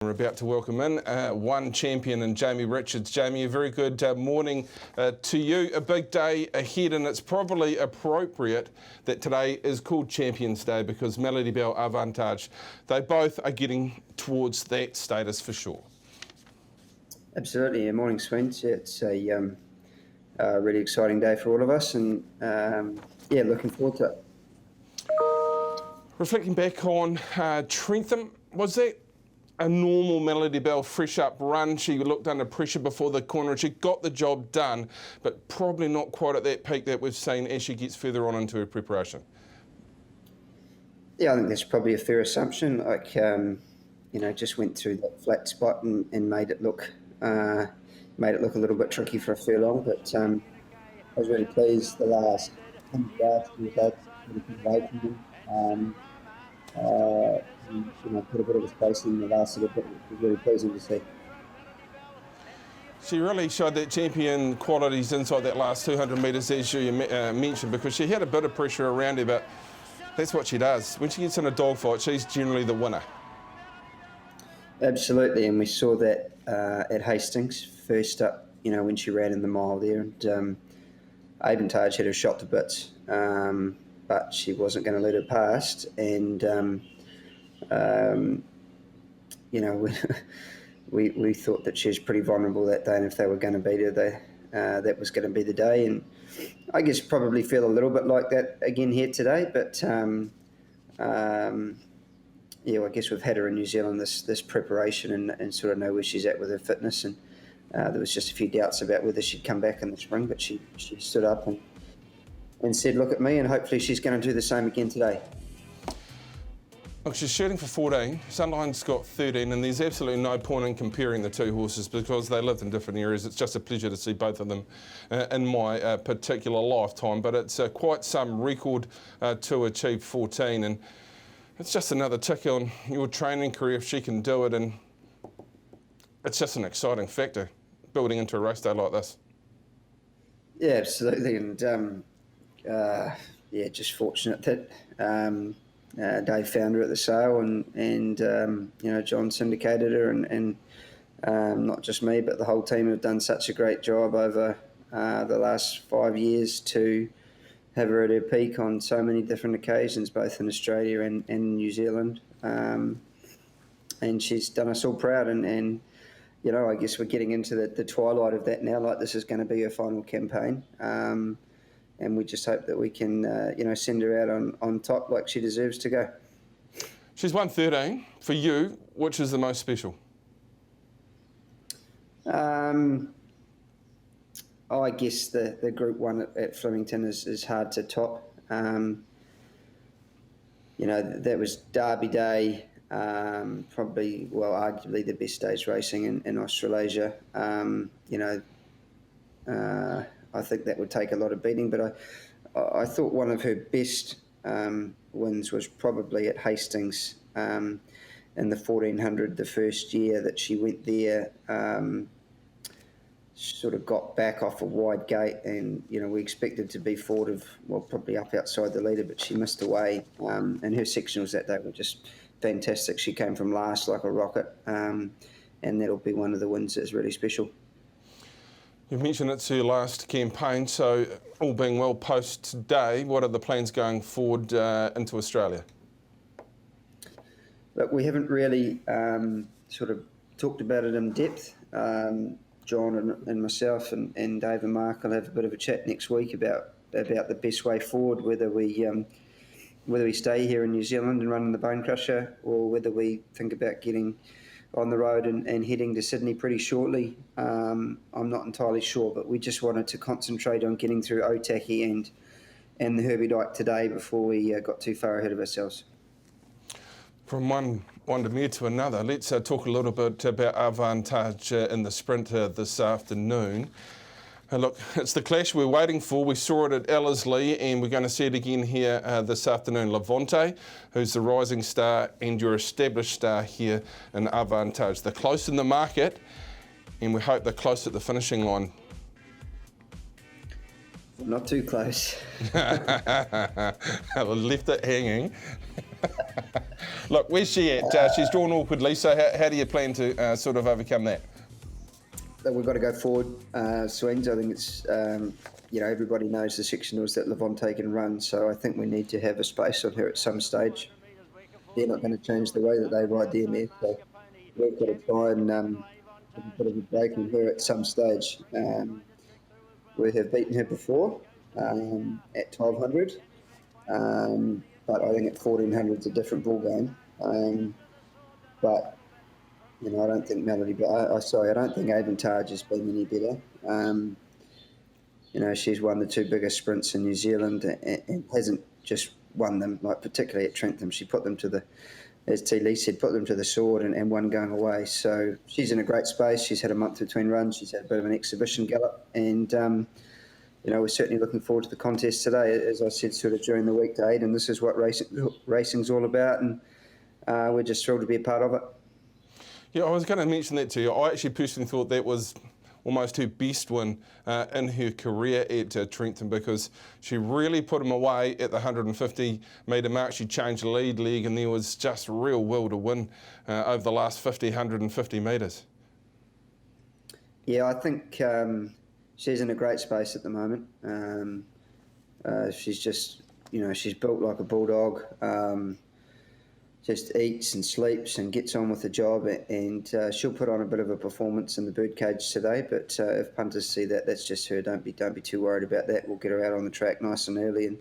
We're about to welcome in one champion in Jamie Richards. Jamie, a very good morning to you. A big day ahead, and it's probably appropriate that today is called Champions Day because Melody Bell, Avantage, they both are getting towards that status for sure. Absolutely. Morning, Swens. It's a really exciting day for all of us, and looking forward to it. Reflecting back on Trentham, was that a normal Melody Bell fresh up run? She looked under pressure before the corner and she got the job done, but probably not quite at that peak that we've seen as she gets further on into her preparation. Yeah, I think that's probably a fair assumption. Just went through that flat spot and made it look a little bit tricky for a furlong. But I was really pleased the last 100 yards she was able to put away from them. Put a bit of a space in the last little bit, which was really pleasing to see. She really showed that champion qualities inside that last 200 metres, as you mentioned, because she had a bit of pressure around her, but that's what she does. When she gets in a dogfight, she's generally the winner. Absolutely, and we saw that at Hastings, first up, when she ran in the mile there, and Avantage had her shot to bits, but she wasn't going to let it past, and we thought that she was pretty vulnerable that day, and if they were going to beat her, that was going to be the day. And I guess probably feel a little bit like that again here today, but I guess we've had her in New Zealand this preparation and sort of know where she's at with her fitness, and there was just a few doubts about whether she'd come back in the spring, but she stood up and said, look at me, and hopefully she's going to do the same again today. Look, she's shooting for 14, Sunline's got 13, and there's absolutely no point in comparing the two horses because they lived in different areas. It's just a pleasure to see both of them in my particular lifetime, but it's quite some record to achieve 14, and it's just another tick on your training career if she can do it, and it's just an exciting factor building into a race day like this. Yeah, absolutely, and just fortunate that Dave found her at the sale, and John syndicated her, and not just me, but the whole team have done such a great job over the last 5 years to have her at her peak on so many different occasions, both in Australia and New Zealand, and she's done us all proud, and I guess we're getting into the twilight of that now, like this is going to be her final campaign. And we just hope that we can, send her out on top like she deserves to go. She's won 13. For you, which is the most special? I guess the Group 1 at Flemington is hard to top. That was Derby Day, arguably the best day's racing in Australasia. I think that would take a lot of beating, but I thought one of her best wins was probably at Hastings in the 1400, the first year that she went there. Sort of got back off a wide gate, and we expected to be forward probably up outside the leader, but she missed away. And her sectionals that day were just fantastic. She came from last like a rocket, and that'll be one of the wins that's really special. You mentioned it's her last campaign, so all being well post today, what are the plans going forward into Australia? Look, we haven't really sort of talked about it in depth. John and myself and Dave and Mark will have a bit of a chat next week about the best way forward, whether we stay here in New Zealand and run the Bone Crusher, or whether we think about getting on the road and heading to Sydney pretty shortly. I'm not entirely sure, but we just wanted to concentrate on getting through Otaki and the Herbie Dyke today before we got too far ahead of ourselves. From one Windermere to another, let's talk a little bit about Avantage in the sprint this afternoon. Look, it's the clash we're waiting for. We saw it at Ellerslie, and we're going to see it again here this afternoon. Levante, who's the rising star and your established star here in Avantage. They're close in the market, and we hope they're close at the finishing line. Not too close. I left it hanging. Look, where's she at? She's drawn awkwardly, so how do you plan to sort of overcome that? We've got to go forward swings. I think it's, everybody knows the sectionals that Levante can run, so I think we need to have a space on her at some stage. They're not going to change the way that they ride their mare, so we've got to try and have a bit of a break on her at some stage. We have beaten her before at 1200, but I think at 1400 is a different ball game. But I don't think Melody. I don't think Avantage has been any better. She's won the two biggest sprints in New Zealand and hasn't just won them, like particularly at Trentham. She put them to the, as T. Lee said, put them to the sword and one going away. So she's in a great space. She's had a month between runs. She's had a bit of an exhibition gallop. And, we're certainly looking forward to the contest today, as I said, sort of during the week, Dave. And this is what racing's all about. And we're just thrilled to be a part of it. Yeah, I was going to mention that to you. I actually personally thought that was almost her best win in her career at Trentham, because she really put him away at the 150 metre mark. She changed the lead leg and there was just real will to win over the last 150 metres. Yeah, I think she's in a great space at the moment. She's just, she's built like a bulldog. Just eats and sleeps and gets on with the job, and she'll put on a bit of a performance in the birdcage today. But if punters see that, that's just her. Don't be too worried about that. We'll get her out on the track nice and early,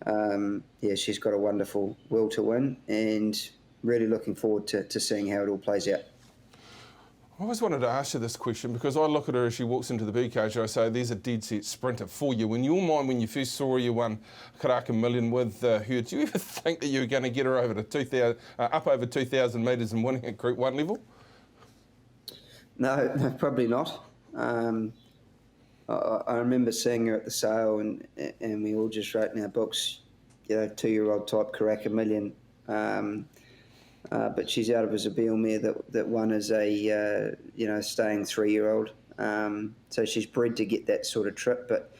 and she's got a wonderful will to win, and really looking forward to seeing how it all plays out. I always wanted to ask you this question, because I look at her as she walks into the birdcage and I say, there's a dead set sprinter for you. In your mind, when you first saw her, you won Karaka Million with her, do you ever think that you were going to get her over to 2,000, up over 2,000 metres and winning at Group 1 level? No, probably not. I remember seeing her at the sale, and we all just wrote in our books, 2-year-old type Karaka Million. But she's out of a Zabeel mare that won as a staying 3-year-old. So she's bred to get that sort of trip. But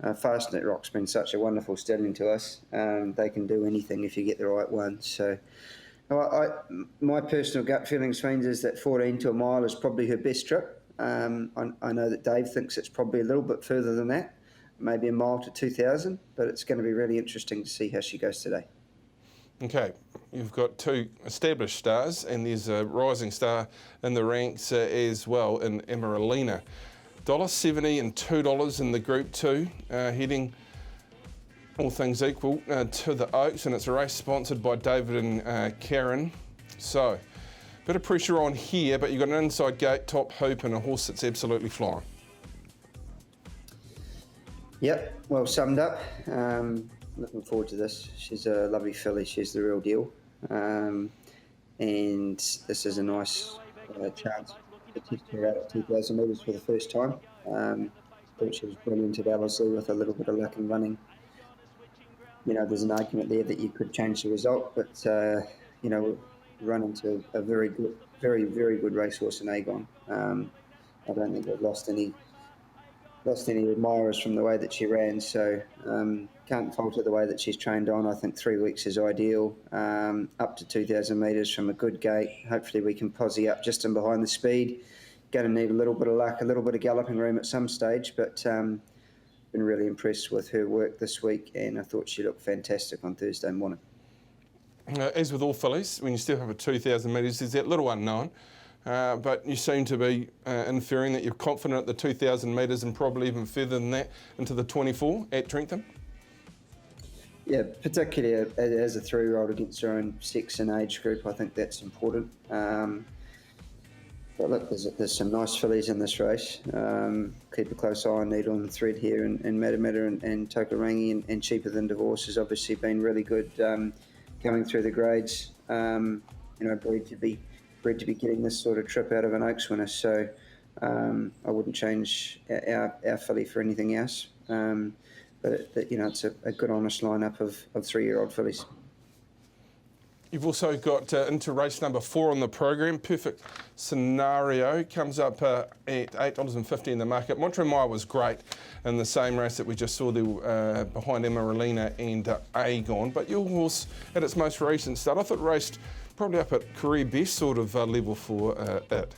Fastnet Rock's been such a wonderful stallion to us. They can do anything if you get the right one. So my personal gut feeling, Swains, is that 14 to a mile is probably her best trip. I know that Dave thinks it's probably a little bit further than that, maybe a mile to 2,000. But it's going to be really interesting to see how she goes today. Okay, you've got two established stars, and there's a rising star in the ranks as well in Emeralina. $1.70 and $2 in the Group 2, heading, all things equal, to the Oaks, and it's a race sponsored by David and Karen. So, bit of pressure on here, but you've got an inside gate, top hoop, and a horse that's absolutely flying. Yep, well summed up. Looking forward to this. She's a lovely filly. She's the real deal. And this is a nice chance to test her out at 2,000 metres for the first time. Thought she was brilliant at Ellerslie with a little bit of luck in running. There's an argument there that you could change the result, but, run into a very good, very, very good racehorse in Agon. I don't think we've lost any admirers from the way that she ran, so can't fault her the way that she's trained on. I think 3 weeks is ideal, up to 2,000 metres from a good gate. Hopefully we can posse up just in behind the speed. Going to need a little bit of luck, a little bit of galloping room at some stage, but been really impressed with her work this week, and I thought she looked fantastic on Thursday morning. As with all fillies, when you step up at 2,000 metres, there's that little unknown. But you seem to be inferring that you're confident at the 2,000 metres and probably even further than that into the 24 at Trentham? Yeah, particularly as a 3-year-old against her own sex and age group, I think that's important. But look, there's some nice fillies in this race. Keep a close eye on Needle and Thread here, and Matamata and Tokarangi, and Cheaper Than Divorce has obviously been really good coming through the grades. Bred to be getting this sort of trip out of an Oaks winner, so I wouldn't change our filly for anything else. But it's a good, honest lineup of 3-year-old fillies. You've also got into race number 4 on the program. Perfect Scenario comes up at $8.50 in the market. Montreal was great in the same race that we just saw there behind Emeralina and Agon. But your horse, at its most recent start, I thought raced probably up at career best sort of level for it.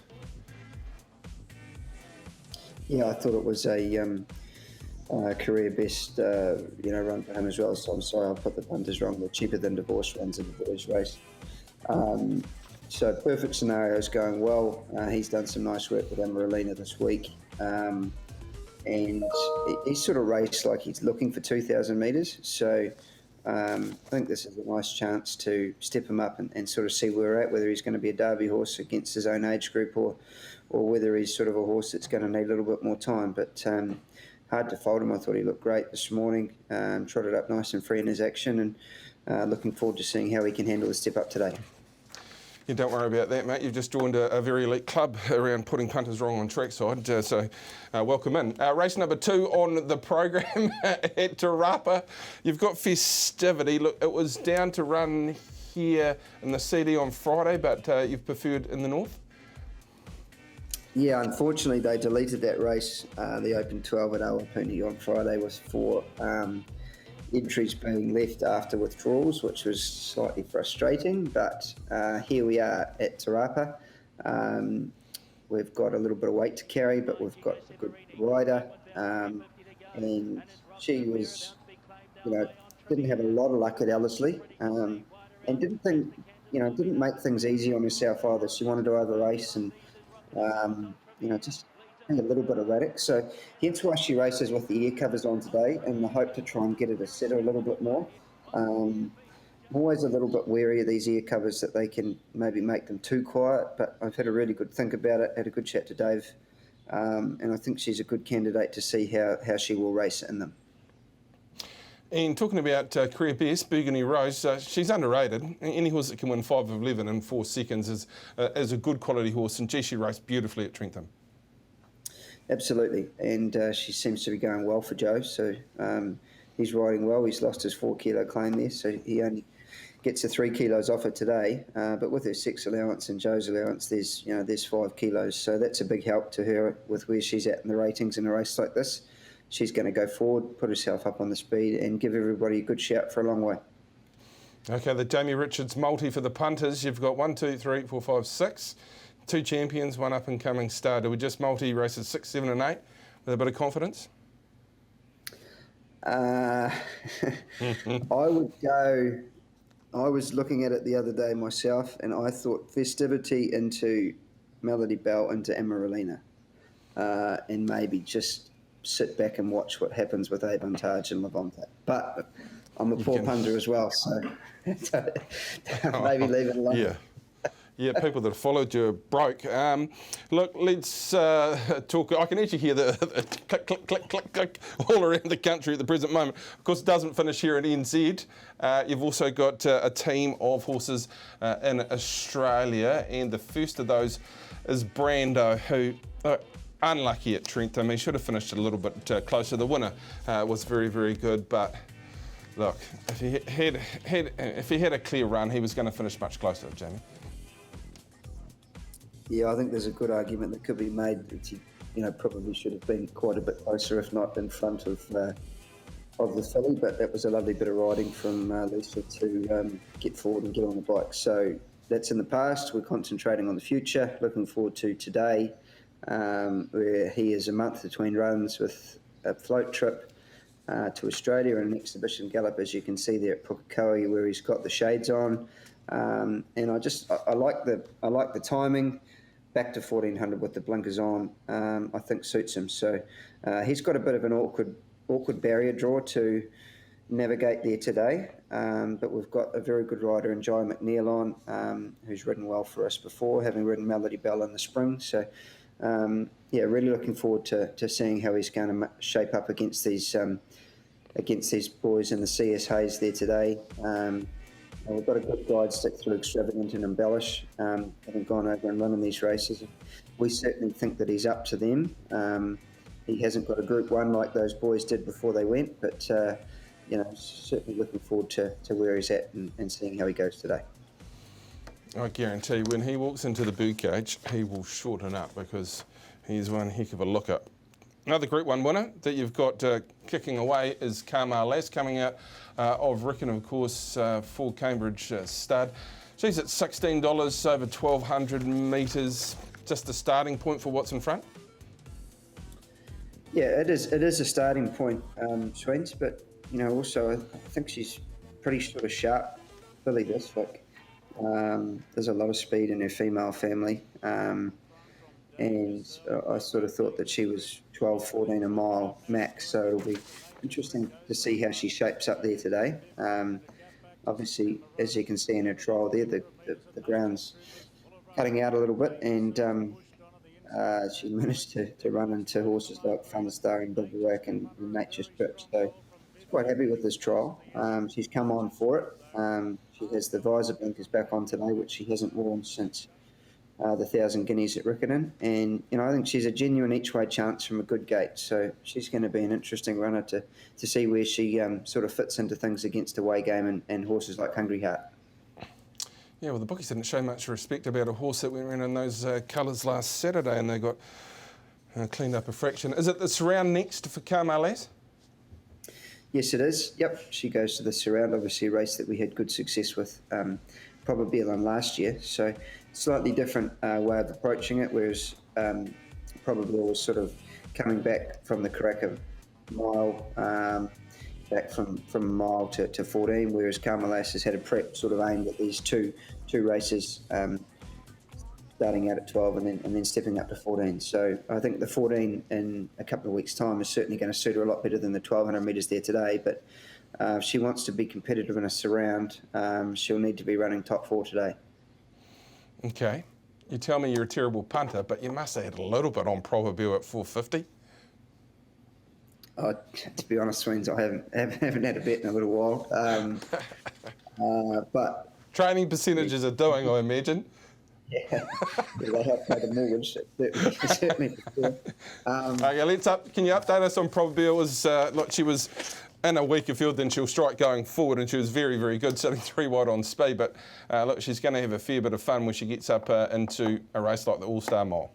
Yeah, I thought it was a career best, run for him as well. So I'm sorry, I put the punters wrong. The cheaper than divorce runs in the boys' race. So perfect scenario's going well. He's done some nice work with Amaralina this week. And he's sort of raced like he's looking for 2,000 metres. So I think this is a nice chance to step him up and sort of see where we're at, whether he's going to be a Derby horse against his own age group or whether he's sort of a horse that's going to need a little bit more time. But hard to fault him. I thought he looked great this morning, trotted up nice and free in his action, and looking forward to seeing how he can handle the step up today. Yeah, don't worry about that, mate. You've just joined a very elite club around putting punters wrong on trackside, so welcome in. Race number 2 on the program at Te Rapa. You've got Festivity. Look, it was down to run here in the CD on Friday, but you've preferred in the north? Yeah, unfortunately, they deleted that race, the Open 12 at Awapuni on Friday, with 4 entries being left after withdrawals, which was slightly frustrating. But here we are at Te Rapa. We've got a little bit of weight to carry, but we've got a good rider. And she was, didn't have a lot of luck at Ellerslie, and didn't make things easy on herself either. She wanted to over race and just a little bit erratic. So hence why she races with the ear covers on today, in the hope to try and get her to settle a little bit more. I'm always a little bit wary of these ear covers, that they can maybe make them too quiet, but I've had a really good think about it, had a good chat to Dave, and I think she's a good candidate to see how she will race in them. And talking about career best, Burgundy Rose, she's underrated. Any horse that can win 5 of 11 in 4 seconds is a good quality horse, and she raced beautifully at Trentham. Absolutely, and she seems to be going well for Joe, so he's riding well. He's lost his 4 kilo claim there, so he only gets the 3 kilos off her today, but with her 6 allowance and Joe's allowance, there's 5 kilos, so that's a big help to her with where she's at in the ratings in a race like this. She's going to go forward, put herself up on the speed, and give everybody a good shout for a long way. Okay, the Jamie Richards multi for the punters. You've got 1, 2, 3, 4, 5, 6. 2 champions, 1 up-and-coming star. Do we just multi races 6, 7 and 8 with a bit of confidence? I would go... I was looking at it the other day myself, and I thought Festivity into Melody Bell into Amaralina, and maybe just sit back and watch what happens with Avantage and Levante. But I'm a poor punter as well, so maybe leave it alone. Yeah, people that have followed you are broke. Look, let's talk. I can actually hear the click, click, click, click, click all around the country at the present moment. Of course, it doesn't finish here at NZ. You've also got a team of horses in Australia, and the first of those is Brando, who... unlucky at Trentham. He should have finished a little bit closer. The winner was very, very good, but look, if he had a clear run, he was going to finish much closer, Jamie. Yeah, I think there's a good argument that could be made that he, probably should have been quite a bit closer, if not in front of the filly. But that was a lovely bit of riding from Lisa to get forward and get on the bike. So that's in the past. We're concentrating on the future. Looking forward to today, where he is a month between runs with a float trip to Australia and an exhibition gallop, as you can see there at Pukekohe, where he's got the shades on. And I like the timing. Back to 1400 with the blinkers on, I think suits him. So he's got a bit of an awkward barrier draw to navigate there today. But we've got a very good rider in Jai McNeil on, who's ridden well for us before, having ridden Melody Bell in the spring. So really looking forward to seeing how he's going to shape up against these boys in the CS Hayes there today. We've got a good guide stick through Extravagant and Embellish, having gone over and running these races. We certainly think that he's up to them. He hasn't got a Group 1 like those boys did before they went, but certainly looking forward to where he's at and seeing how he goes today. I guarantee when he walks into the birdcage, he will shorten up, because he's one heck of a looker. Another Group 1 winner that you've got kicking away is Kamar Lass, coming out of Rickon, of course, for Cambridge stud. Geez, it's $16 over 1,200 metres. Just a starting point for what's in front? Yeah, it is. It is a starting point, Swens. But also I think she's pretty sort of sharp filly. There's a lot of speed in her female family, and I sort of thought that she was 12-14 a mile max. So it'll be interesting to see how she shapes up there today. Obviously, as you can see in her trial there, the ground's cutting out a little bit, and she managed to run into horses like Funstar and Bivouac and Nature Strip. So she's quite happy with this trial. She's come on for it. She has the visor blinkers back on today, which she hasn't worn since the 1,000 Guineas at Riccarton. And, I think she's a genuine each-way chance from a good gate. So she's going to be an interesting runner to see where she sort of fits into things against away game and horses like Hungry Heart. Yeah, well, the bookies didn't show much respect about a horse that went around in those colours last Saturday, and they got cleaned up a fraction. Is it the Surround next for Carmelas? Yes, it is. Yep, she goes to the Surround, obviously a race that we had good success with probably on last year. So slightly different way of approaching it, whereas probably was sort of coming back from the Karaka mile, back from a mile to 14, whereas Carmelas has had a prep sort of aimed at these two races, starting out at 12 and then stepping up to 14. So I think the 14 in a couple of weeks' time is certainly going to suit her a lot better than the 1,200 metres there today. But if she wants to be competitive in a Surround, she'll need to be running top 4 today. Okay. You tell me you're a terrible punter, but you must have had a little bit on Probabeel at 450. To be honest, Swens, I haven't had a bet in a little while. But training percentages are doing, I imagine. Yeah, they help pay the mortgage. Certainly. Okay, can you update us on Probabeel? Look, she was in a weaker field than she'll strike going forward, and she was very, very good, sitting 3 wide on speed. But look, she's going to have a fair bit of fun when she gets up into a race like the All-Star Mile.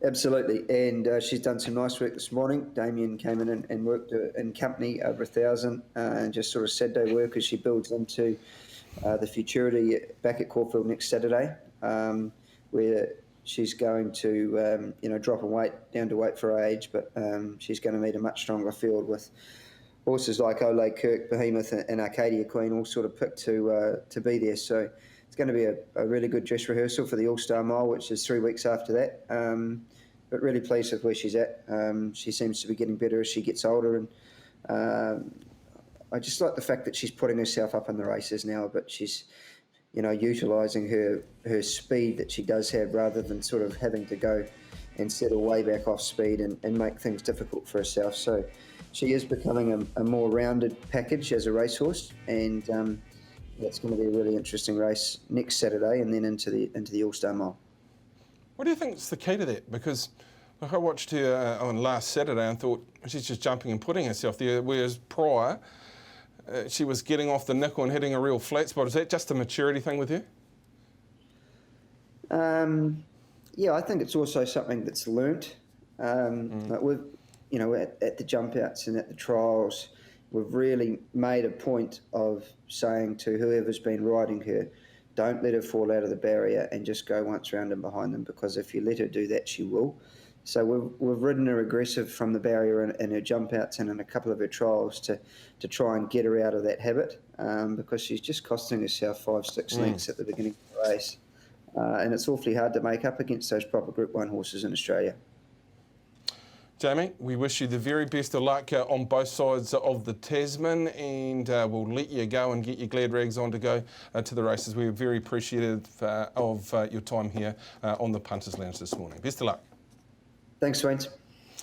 Absolutely, and she's done some nice work this morning. Damien came in and worked in company over 1,000 and just sort of Saturday work as she builds into the Futurity back at Caulfield next Saturday, where she's going to drop a weight down to weight for her age, but she's going to meet a much stronger field with horses like Olay Kirk, Behemoth and Arcadia Queen all sort of picked to be there. So it's going to be a really good dress rehearsal for the All-Star Mile, which is 3 weeks after that. But really pleased with where she's at. She seems to be getting better as she gets older, and I just like the fact that she's putting herself up in the races now, but she's, utilising her speed that she does have rather than sort of having to go and settle way back off speed and make things difficult for herself. So she is becoming a more rounded package as a racehorse, and it's going to be a really interesting race next Saturday and then into the All-Star Mile. What do you think is the key to that? Because I watched her on last Saturday and thought she's just jumping and putting herself there, whereas prior she was getting off the nickel and hitting a real flat spot. Is that just a maturity thing with her? Yeah, I think it's also something that's learnt. Like we've, at the jump outs and at the trials, we've really made a point of saying to whoever's been riding her, don't let her fall out of the barrier and just go once round and behind them, because if you let her do that, she will. So we've ridden her aggressive from the barrier in her jump outs and in a couple of her trials to try and get her out of that habit, because she's just costing herself 5-6 lengths at the beginning of the race. And it's awfully hard to make up against those proper Group 1 horses in Australia. Jamie, we wish you the very best of luck on both sides of the Tasman, and we'll let you go and get your glad rags on to go to the races. We're very appreciative of your time here on the Punters Lounge this morning. Best of luck. Thanks, Wayne.